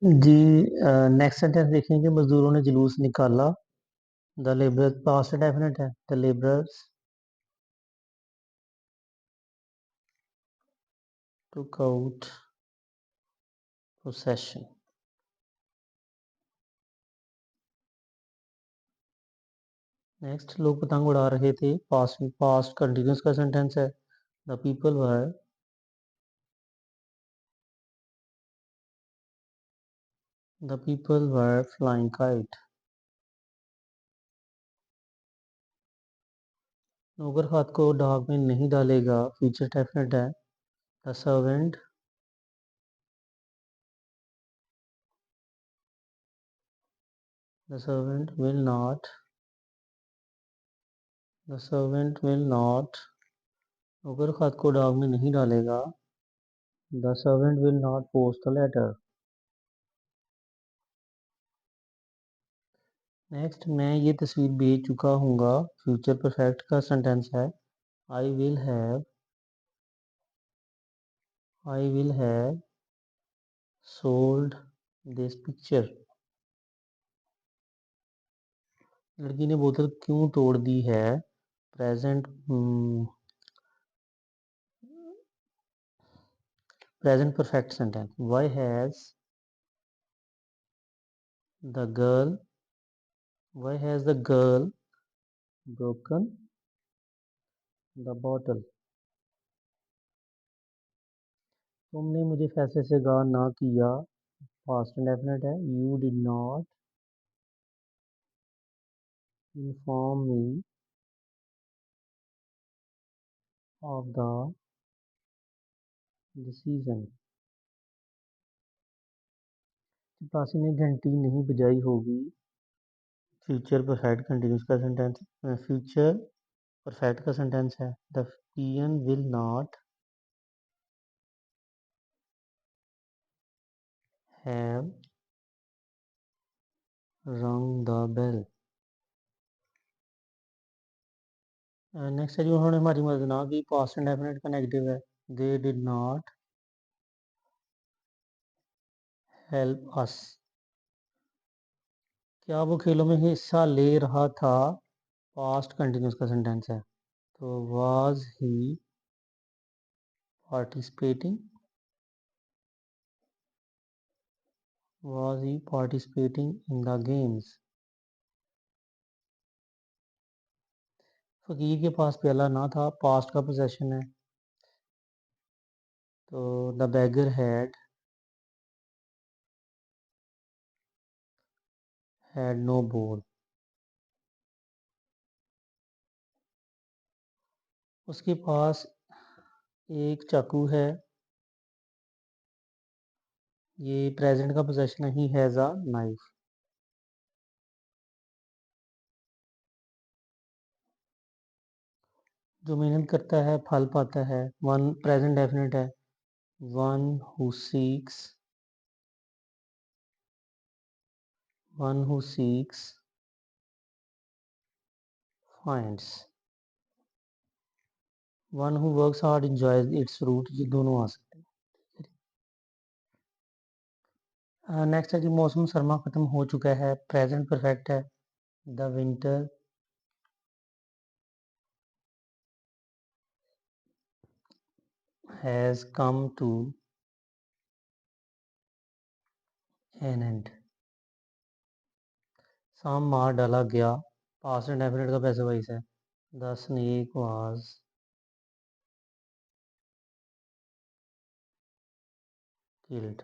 जी। Next sentence देखेंगे, मजदूरों ने जुलूस निकाला। द लेबरर्स, पास्ट डेफिनेट है, the labourers took out procession. Next, लोग पतंग उड़ा रहे थे। पास्ट पास्ट कंटिन्यूस का सेंटेंस है। The people were flying kite. नौकर हाथ को डाक में नहीं डालेगा, फ्यूचर डेफिनेट है। The servant will not the servant will not नौकर हाथ को डाक में नहीं डालेगा। The servant will not post the letter. Next, मैं ये तस्वीर बेच चुका हूँगा, फ्यूचर परफेक्ट का सेंटेंस है। I will have sold this picture. लड़की ने बोतल क्यों तोड़ दी है, present present perfect sentence. Why has the girl broken the bottle. तुमने मुझे फैसले से आगाह ना किया, पास्ट इंडेफिनिट है। You did not inform me of the decision. चपरासी ने घंटी नहीं बजाई होगी, फ्यूचर परफेक्ट कंटिन्यूस का सेंटेंस। फ्यूचर परफेक्ट का सेंटेंस है। The peon will not have rung the bell. Next है, जो उन्होंने हमारी मदद ना की, पास्ट इंडेफिनिट का नेगेटिव है। They did not help us. क्या वो खेलों में हिस्सा ले रहा था, पास्ट कंटिन्यूस का सेंटेंस है। तो participating was he participating in the games। फकीर के पास प्याला ना था, पास्ट का पोजेशन है। तो द बेगर हैड नो बोल। उसके पास एक चाकू है, ये प्रेजेंट का पोजेशन है। He has a knife. जो मेहनत करता है फल पाता है, वन प्रेजेंट डेफिनेट है। One who seeks one who seeks finds. One who works hard enjoys its fruit. ये दोनों आ सकते हैं। नेक्स्ट है जी, मौसम सरमा खत्म हो चुका है, प्रेजेंट परफेक्ट है। The winter has come to an end. सांप मार डाला गया, पास्ट इंडेफिनिट का पैसिव वॉइस है। The snake was killed.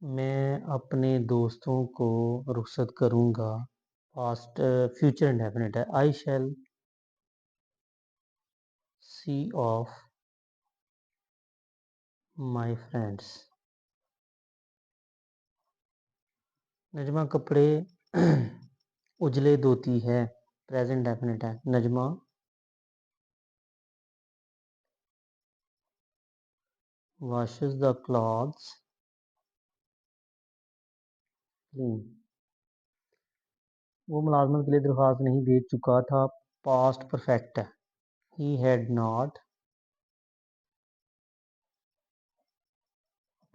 मैं अपने दोस्तों को रुखसत करूंगा, पास्ट फ्यूचर इंडेफिनिट है। आई शैल सी ऑफ माई फ्रेंड्स। नजमा कपड़े उजले धोती है, प्रेजेंट डेफिनेट है। Najma washes the clothes clean। वो मुलाजमत के लिए दरख्वास्त नहीं दे चुका था, पास्ट परफेक्ट है। He had not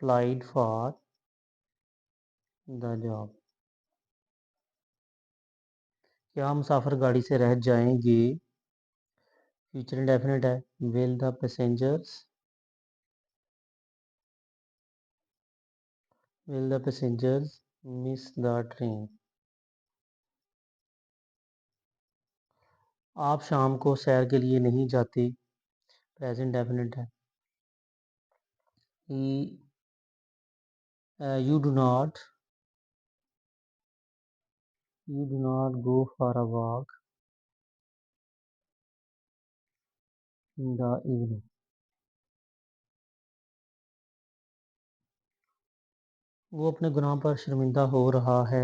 applied for the job. क्या मुसाफिर गाड़ी से रह जाएंगे? फ्यूचर इंडेफिनिट है. Will the passengers miss the train? आप शाम को सैर के लिए नहीं जाते? प्रेजेंट डेफिनेट है. You do not go for a walk in the evening. वो अपने गुनाह पर शर्मिंदा हो रहा है.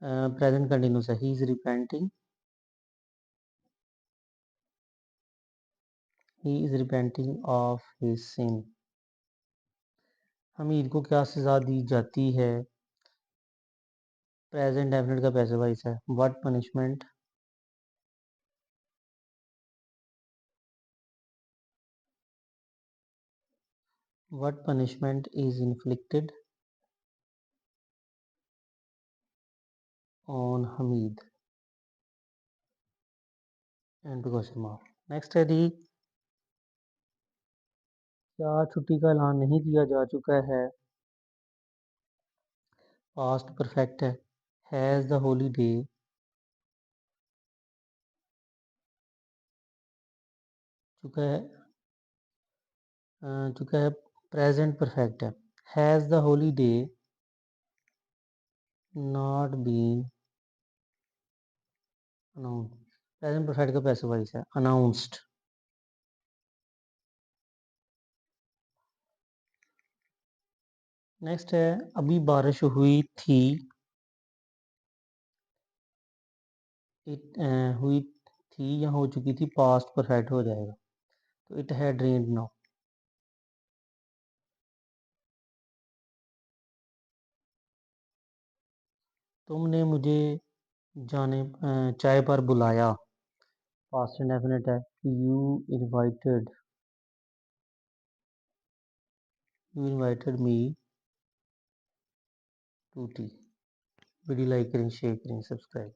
प्रेजेंट कंटिन्यूस है. He is repenting. Of his sin. Hamid को क्या सजा दी जाती है? प्रेजेंट डेफिनेट का पैसिव वॉइस है. What punishment is inflicted on Hamid? And question mark. Next है दी. क्या छुट्टी का ऐलान नहीं किया जा चुका है? पास्ट परफेक्ट है. हैज द हॉलीडे चुका है. प्रेजेंट परफेक्ट है. Has the holiday not been announced. Present perfect का पैसिव वॉइस है. अनाउंस्ड. नेक्स्ट है अभी बारिश हुई थी. हुई थी या हो चुकी थी. पास्ट परफेक्ट हो जाएगा. तो इट हैड रेन्ड नाउ. तुमने मुझे चाय पर बुलाया. पास्ट इंडेफिनिट है. You invited me to tea. Video like करें, शेयर करें, सब्सक्राइब.